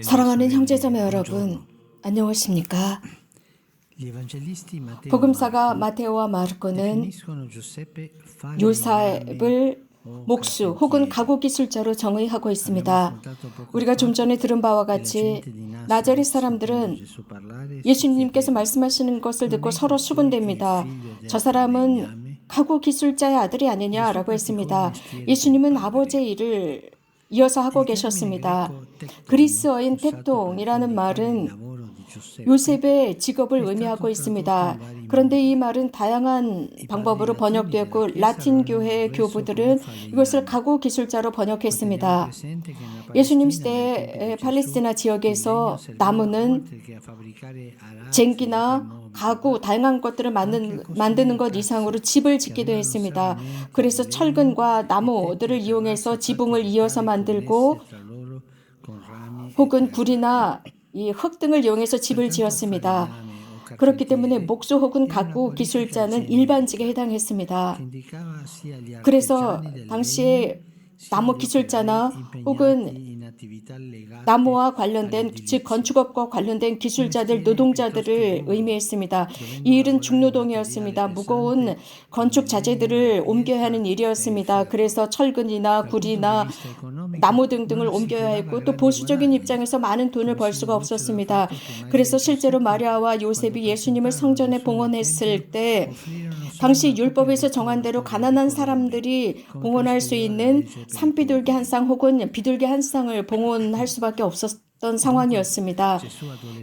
사랑하는 형제자매 여러분, 안녕하십니까? 복음사가 마테오와 마르코는 요셉을 목수 혹은 가구 기술자로 정의하고 있습니다. 우리가 좀 전에 들은 바와 같이 나자렛 사람들은 예수님께서 말씀하시는 것을 듣고 서로 수군댑니다. 저 사람은 가구 기술자의 아들이 아니냐라고 했습니다. 예수님은 아버지의 일을 이어서 하고 계셨습니다. 그리스어인 텍동이라는 말은 요셉의 직업을 의미하고 있습니다. 그런데 이 말은 다양한 방법으로 번역되었고 라틴 교회 교부들은 이것을 가구 기술자로 번역했습니다. 예수님 시대의 팔레스티나 지역에서 나무는 쟁기나 가구, 다양한 것들을 만드는 것 이상으로 집을 짓기도 했습니다. 그래서 철근과 나무들을 이용해서 지붕을 이어서 만들고 혹은 구리나 이 흙 등을 이용해서 집을 지었습니다. 그렇기 때문에 목수 혹은 가구 기술자는 일반직에 해당했습니다. 그래서 당시에 나무 기술자나 혹은 나무와 관련된 즉 건축업과 관련된 기술자들, 노동자들을 의미했습니다. 이 일은 중노동이었습니다. 무거운 건축 자재들을 옮겨야 하는 일이었습니다. 그래서 철근이나 구리나 나무 등등을 옮겨야 했고 또 보수적인 입장에서 많은 돈을 벌 수가 없었습니다. 그래서 실제로 마리아와 요셉이 예수님을 성전에 봉헌했을 때 당시 율법에서 정한 대로 가난한 사람들이 봉헌할 수 있는 산비둘기 한 쌍 혹은 비둘기 한 쌍을 봉헌할 수밖에 없었던 상황이었습니다.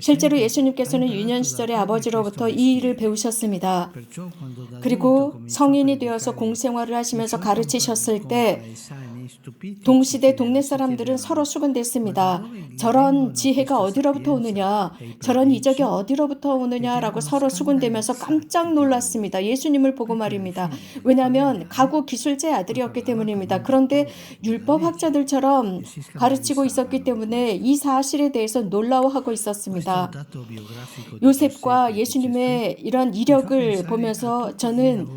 실제로 예수님께서는 유년 시절에 아버지로부터 이 일을 배우셨습니다. 그리고 성인이 되어서 공생활을 하시면서 가르치셨을 때 동시대 동네 사람들은 서로 수군댔습니다. 저런 지혜가 어디로부터 오느냐, 저런 이적이 어디로부터 오느냐라고 서로 수군대면서 깜짝 놀랐습니다. 예수님을 보고 말입니다. 왜냐하면 가구 기술자의 아들이었기 때문입니다. 그런데 율법학자들처럼 가르치고 있었기 때문에 이 사실에 대해서 놀라워하고 있었습니다. 요셉과 예수님의 이런 이력을 보면서 저는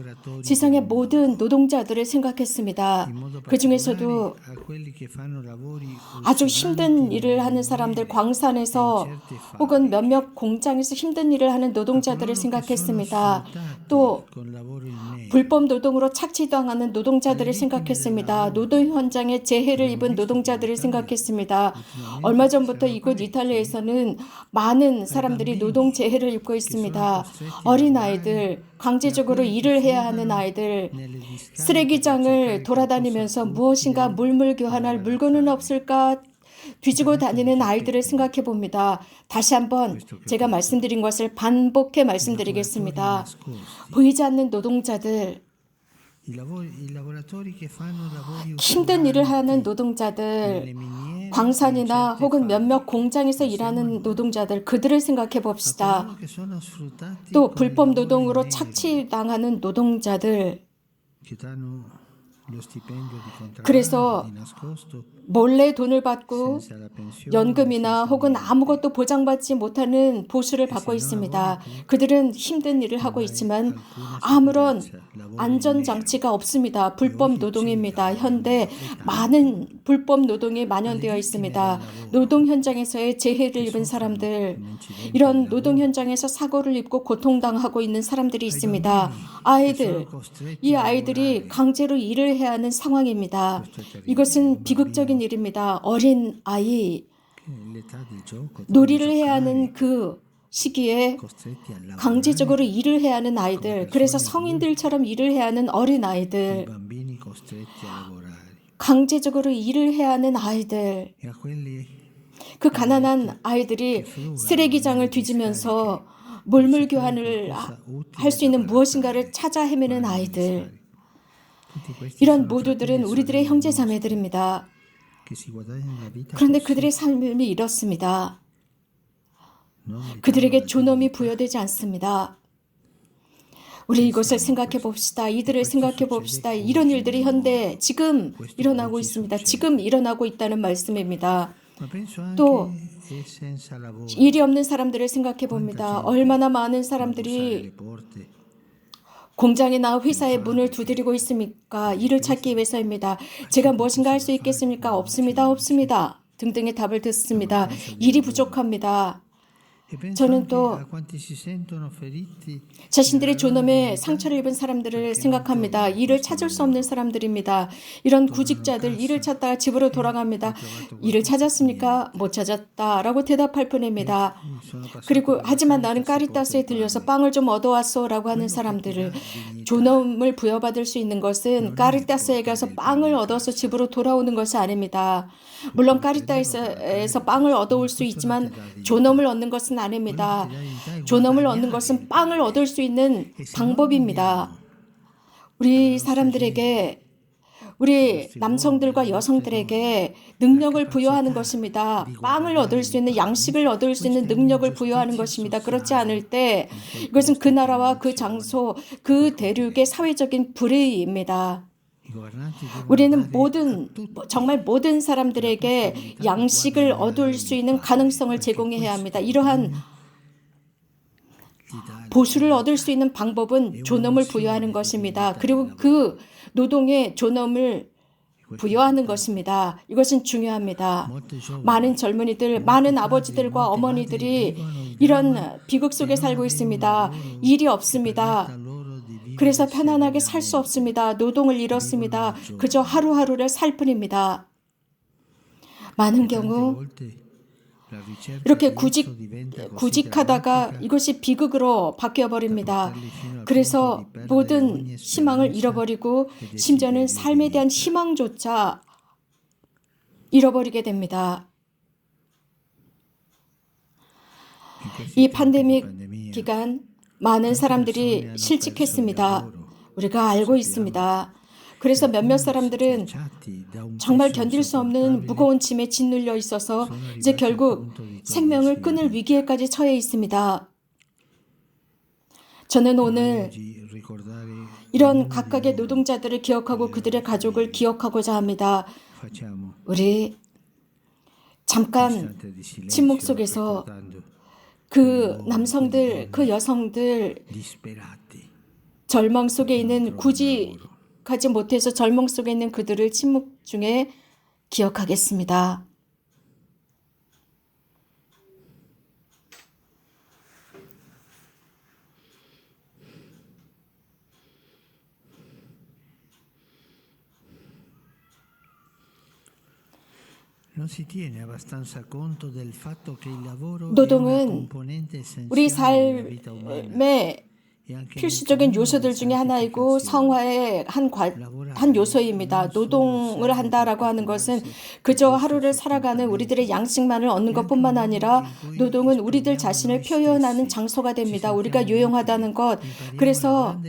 세상의 모든 노동자들을 생각했습니다. 그 중에서도 아주 힘든 일을 하는 사람들, 광산에서 혹은 몇몇 공장에서 힘든 일을 하는 노동자들을 생각했습니다. 또 불법 노동으로 착취당하는 노동자들을 생각했습니다. 노동 현장에 재해를 입은 노동자들을 생각했습니다. 얼마 전부터 이곳 이탈리아에서는 많은 사람들이 노동 재해를 입고 있습니다. 어린아이들, 강제적으로 일을 해야 하는 아이들, 쓰레기장을 돌아다니면서 무엇인가 물물교환할 물건은 없을까 뒤지고 다니는 아이들을 생각해 봅니다. 다시 한번 제가 말씀드린 것을 반복해 말씀드리겠습니다. 보이지 않는 노동자들, 힘든 일을 하는 노동자들, 광산이나 혹은 몇몇 공장에서 일하는 노동자들, 그들을 생각해 봅시다. 또 불법 노동으로 착취당하는 노동자들, 그래서 몰래 돈을 받고 연금이나 혹은 아무것도 보장받지 못하는 보수를 받고 있습니다. 그들은 힘든 일을 하고 있지만 아무런 안전장치가 없습니다. 불법 노동입니다. 현대 많은 불법 노동이 만연되어 있습니다. 노동 현장에서의 재해를 입은 사람들, 이런 노동 현장에서 사고를 입고 고통당하고 있는 사람들이 있습니다. 아이들, 이 아이들이 강제로 일을 해야 하는 상황입니다. 이것은 비극적인 일입니다. 어린 아이, 놀이를 해야 하는 그 시기에 강제적으로 일을 해야 하는 아이들, 그래서 성인들처럼 일을 해야 하는 어린 아이들, 강제적으로 일을 해야 하는 아이들, 그 가난한 아이들이 쓰레기장을 뒤지면서 물물교환을 할 수 있는 무엇인가를 찾아 헤매는 아이들, 이런 모두들은 우리들의 형제자매들입니다. 그런데 그들의 삶이 이렇습니다. 그들에게 존엄이 부여되지 않습니다. 우리 이것을 생각해 봅시다. 이들을 생각해 봅시다. 이런 일들이 현대 지금 일어나고 있습니다. 지금 일어나고 있다는 말씀입니다. 또 일이 없는 사람들을 생각해 봅니다. 얼마나 많은 사람들이 공장이나 회사의 문을 두드리고 있습니까? 일을 찾기 위해서입니다. 제가 무엇인가 할 수 있겠습니까? 없습니다. 없습니다. 등등의 답을 듣습니다. 일이 부족합니다. 저는 또 자신들의 존엄에 상처를 입은 사람들을 생각합니다. 일을 찾을 수 없는 사람들입니다. 이런 구직자들 일을 찾다가 집으로 돌아갑니다. 일을 찾았습니까? 못 찾았다라고 대답할 뿐입니다. 그리고 하지만 나는 까리따스에 들려서 빵을 좀 얻어왔어 라고 하는 사람들을 존엄을 부여받을 수 있는 것은 까리따스에 가서 빵을 얻어서 집으로 돌아오는 것이 아닙니다. 물론 까리따스에서 빵을 얻어올 수 있지만 존엄을 얻는 것은 아닙니다. 존엄을 얻는 것은 빵을 얻을 수 있는 방법입니다. 우리 사람들에게, 우리 남성들과 여성들에게 능력을 부여하는 것입니다. 빵을 얻을 수 있는, 양식을 얻을 수 있는 능력을 부여하는 것입니다. 그렇지 않을 때 이것은 그 나라와 그 장소, 그 대륙의 사회적인 불의입니다. 우리는 정말 모든 사람들에게 양식을 얻을 수 있는 가능성을 제공해야 합니다. 이러한 보수를 얻을 수 있는 방법은 존엄을 부여하는 것입니다. 그리고 그 노동에 존엄을 부여하는 것입니다. 이것은 중요합니다. 많은 젊은이들, 많은 아버지들과 어머니들이 이런 비극 속에 살고 있습니다. 일이 없습니다. 그래서 편안하게 살 수 없습니다. 노동을 잃었습니다. 그저 하루하루를 살 뿐입니다. 많은 경우 이렇게 구직하다가 이것이 비극으로 바뀌어버립니다. 그래서 모든 희망을 잃어버리고 심지어는 삶에 대한 희망조차 잃어버리게 됩니다. 이 팬데믹 기간 많은 사람들이 실직했습니다. 우리가 알고 있습니다. 그래서 몇몇 사람들은 정말 견딜 수 없는 무거운 짐에 짓눌려 있어서 이제 결국 생명을 끊을 위기에까지 처해 있습니다. 저는 오늘 이런 각각의 노동자들을 기억하고 그들의 가족을 기억하고자 합니다. 우리 잠깐 침묵 속에서 그 남성들, 그 여성들, 절망 속에 있는, 구직하지 못해서 절망 속에 있는 그들을 침묵 중에 기억하겠습니다. 노동은 우리 삶의 필수적인 요소들 중에 하나이고 성화의 한 요소입니다. 노동을 한다라고 하는 것은 그저 하루를 살아가는 우리들의 양식만을 얻는 것뿐만 아니라 노동은 우리들 자신을 표현하는 장소가 됩니다. 우리가 유용하다는 것, 그래서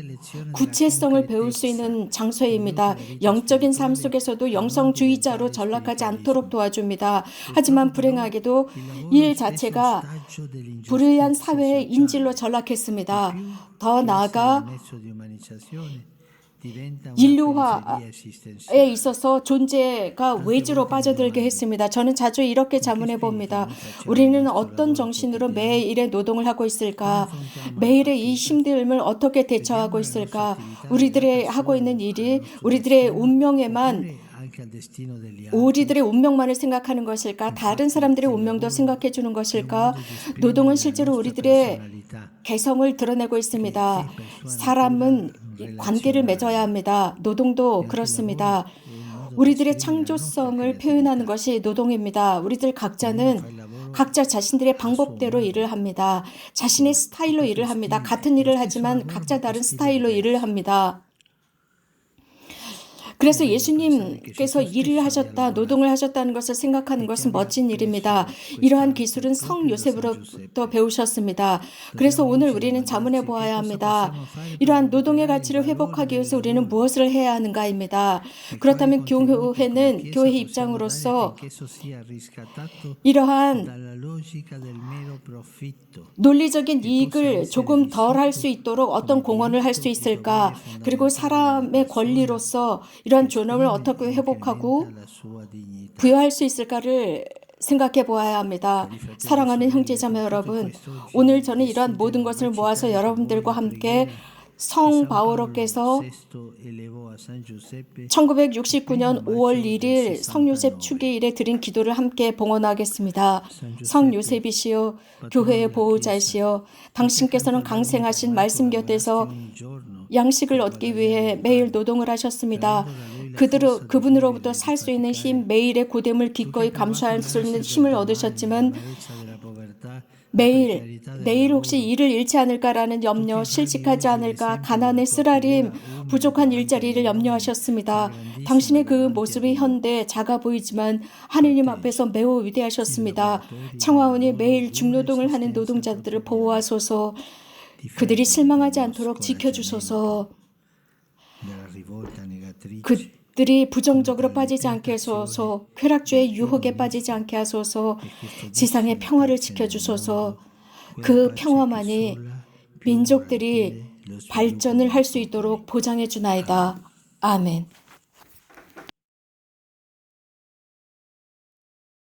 구체성을 배울 수 있는 장소입니다. 영적인 삶 속에서도 영성주의자로 전락하지 않도록 도와줍니다. 하지만 불행하게도 일 자체가 불의한 사회의 인질로 전락했습니다. 더 나아가 인류화에 있어서 존재가 외주로 빠져들게 했습니다. 저는 자주 이렇게 자문해 봅니다. 우리는 어떤 정신으로 매일의 노동을 하고 있을까? 매일의 이 힘듦을 어떻게 대처하고 있을까? 우리들의 하고 있는 일이 우리들의 운명만을 생각하는 것일까? 다른 사람들의 운명도 생각해 주는 것일까? 노동은 실제로 우리들의 개성을 드러내고 있습니다. 사람은 관계를 맺어야 합니다. 노동도 그렇습니다. 우리들의 창조성을 표현하는 것이 노동입니다. 우리들 각자는 각자 자신들의 방법대로 일을 합니다. 자신의 스타일로 일을 합니다. 같은 일을 하지만 각자 다른 스타일로 일을 합니다. 그래서 예수님께서 일을 하셨다, 노동을 하셨다는 것을 생각하는 것은 멋진 일입니다. 이러한 기술은 성 요셉으로부터 배우셨습니다. 그래서 오늘 우리는 자문해 보아야 합니다. 이러한 노동의 가치를 회복하기 위해서 우리는 무엇을 해야 하는가입니다. 그렇다면 교회는 교회의 입장으로서 이러한 논리적인 이익을 조금 덜 할 수 있도록 어떤 공헌을 할 수 있을까? 그리고 사람의 권리로서 이러한 존엄을 어떻게 회복하고 부여할 수 있을까를 생각해 보아야 합니다. 사랑하는 형제자매 여러분, 오늘 저는 이러한 모든 것을 모아서 여러분들과 함께 성 바오로께서 1969년 5월 1일 성요셉 축의일에 드린 기도를 함께 봉헌하겠습니다. 성요셉이시여 교회의 보호자이시여 당신께서는 강생하신 말씀 곁에서 양식을 얻기 위해 매일 노동을 하셨습니다. 그분으로부터 살 수 있는 힘, 매일의 고됨을 기꺼이 감수할 수 있는 힘을 얻으셨지만 내일 혹시 일을 잃지 않을까라는 염려, 실직하지 않을까, 가난의 쓰라림, 부족한 일자리를 염려하셨습니다. 당신의 그 모습이 현대 작아 보이지만 하느님 앞에서 매우 위대하셨습니다. 청하오니 매일 중노동을 하는 노동자들을 보호하소서. 그들이 실망하지 않도록 지켜주소서. 그들이 부정적으로 빠지지 않게 하소서. 쾌락주의 유혹에 빠지지 않게 하소서. 지상의 평화를 지켜주소서. 그 평화만이 민족들이 발전을 할 수 있도록 보장해 주나이다. 아멘.